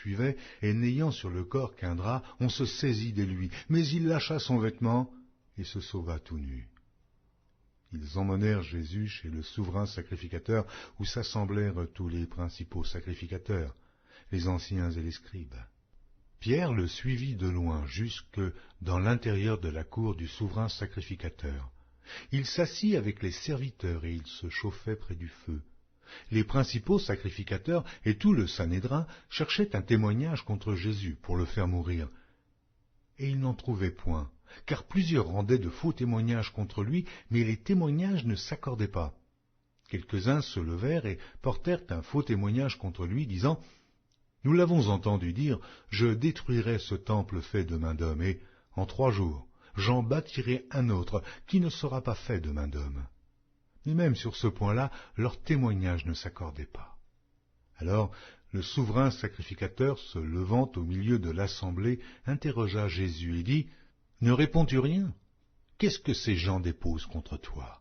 suivait, et n'ayant sur le corps qu'un drap, on se saisit de lui. Mais il lâcha son vêtement et se sauva tout nu. Ils emmenèrent Jésus chez le souverain sacrificateur, où s'assemblèrent tous les principaux sacrificateurs, les anciens et les scribes. Pierre le suivit de loin jusque dans l'intérieur de la cour du souverain sacrificateur. Il s'assit avec les serviteurs et il se chauffait près du feu. Les principaux sacrificateurs et tout le Sanhédrin cherchaient un témoignage contre Jésus pour le faire mourir. Et ils n'en trouvaient point, car plusieurs rendaient de faux témoignages contre lui, mais les témoignages ne s'accordaient pas. Quelques-uns se levèrent et portèrent un faux témoignage contre lui, disant « Nous l'avons entendu dire, je détruirai ce temple fait de main d'homme, et, en 3 jours, j'en bâtirai un autre qui ne sera pas fait de main d'homme. » Mais même sur ce point-là, leur témoignage ne s'accordait pas. Alors, le souverain sacrificateur, se levant au milieu de l'assemblée, interrogea Jésus et dit « Ne réponds-tu rien? Qu'est-ce que ces gens déposent contre toi ?»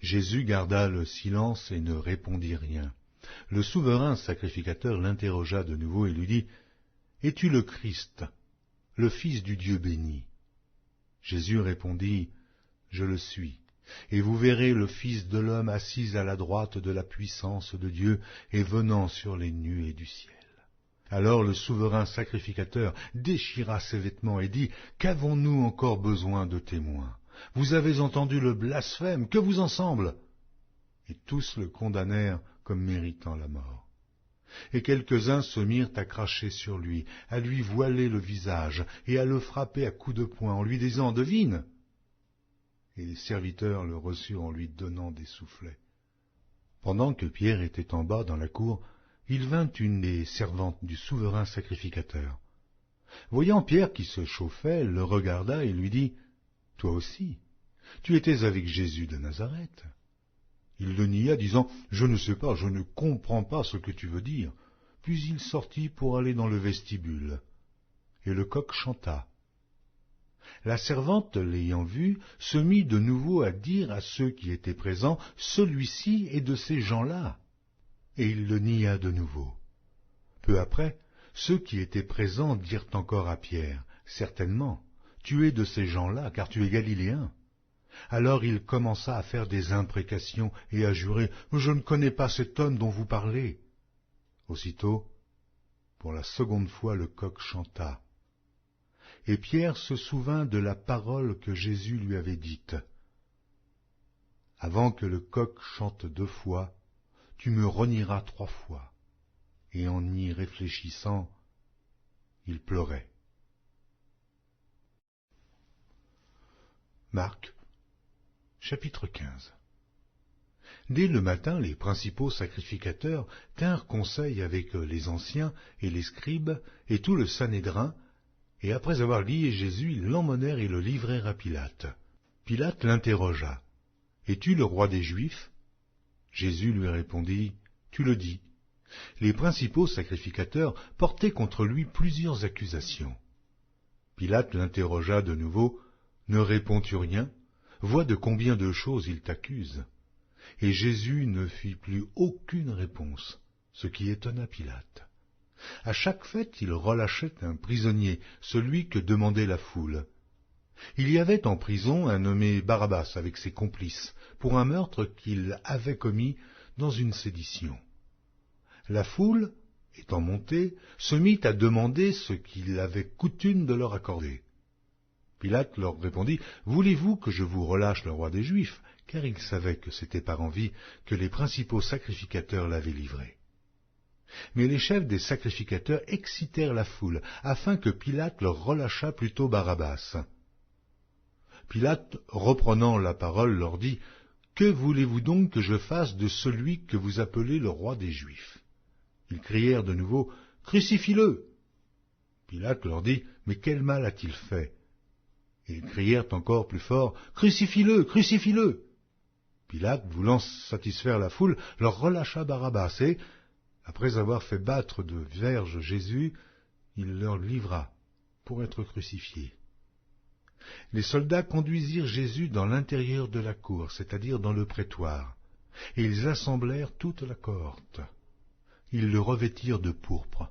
Jésus garda le silence et ne répondit rien. Le souverain sacrificateur l'interrogea de nouveau et lui dit « Es-tu le Christ, le Fils du Dieu béni ?» Jésus répondit « Je le suis. Et vous verrez le Fils de l'homme assis à la droite de la puissance de Dieu et venant sur les nuées du ciel. » Alors le souverain sacrificateur déchira ses vêtements et dit « Qu'avons-nous encore besoin de témoins? Vous avez entendu le blasphème, que vous en semble ?» Et tous le condamnèrent comme méritant la mort. Et quelques-uns se mirent à cracher sur lui, à lui voiler le visage et à le frapper à coups de poing en lui disant « Devine !» Et les serviteurs le reçurent en lui donnant des soufflets. Pendant que Pierre était en bas dans la cour, il vint une des servantes du souverain sacrificateur. Voyant Pierre qui se chauffait, le regarda et lui dit « Toi aussi, tu étais avec Jésus de Nazareth. » Il le nia, disant « Je ne sais pas, je ne comprends pas ce que tu veux dire. » Puis il sortit pour aller dans le vestibule. Et le coq chanta. La servante, l'ayant vu, se mit de nouveau à dire à ceux qui étaient présents « Celui-ci est de ces gens-là. » Et il le nia de nouveau. Peu après, ceux qui étaient présents dirent encore à Pierre « Certainement, tu es de ces gens-là, car tu es galiléen. » Alors il commença à faire des imprécations et à jurer « Je ne connais pas cet homme dont vous parlez. » Aussitôt, pour la seconde fois, le coq chanta. Et Pierre se souvint de la parole que Jésus lui avait dite. « Avant que le coq chante 2 fois, tu me renieras 3 fois. » Et en y réfléchissant, il pleurait. Marc, chapitre 15. Dès le matin, les principaux sacrificateurs tinrent conseil avec les anciens et les scribes et tout le Sanhédrin, et après avoir lié Jésus, ils l'emmenèrent et le livrèrent à Pilate. Pilate l'interrogea. « Es-tu le roi des Juifs ?» Jésus lui répondit, « Tu le dis. » Les principaux sacrificateurs portaient contre lui plusieurs accusations. Pilate l'interrogea de nouveau, « Ne réponds-tu rien? Vois de combien de choses il t'accuse. » Et Jésus ne fit plus aucune réponse, ce qui étonna Pilate. À chaque fête, il relâchait un prisonnier, celui que demandait la foule. Il y avait en prison un nommé Barabbas avec ses complices, pour un meurtre qu'il avait commis dans une sédition. La foule, étant montée, se mit à demander ce qu'il avait coutume de leur accorder. Pilate leur répondit, « Voulez-vous que je vous relâche le roi des Juifs ?» Car il savait que c'était par envie que les principaux sacrificateurs l'avaient livré. Mais les chefs des sacrificateurs excitèrent la foule, afin que Pilate leur relâchât plutôt Barabbas. Pilate, reprenant la parole, leur dit, « Que voulez-vous donc que je fasse de celui que vous appelez le roi des Juifs ?» Ils crièrent de nouveau, « Crucifie-le !» Pilate leur dit, « Mais quel mal a-t-il fait ?» Ils crièrent encore plus fort, « Crucifie-le! Crucifie-le !» Pilate, voulant satisfaire la foule, leur relâcha Barabbas et, après avoir fait battre de verges Jésus, il leur livra pour être crucifié. Les soldats conduisirent Jésus dans l'intérieur de la cour, c'est-à-dire dans le prétoire, et ils assemblèrent toute la cohorte. Ils le revêtirent de pourpre,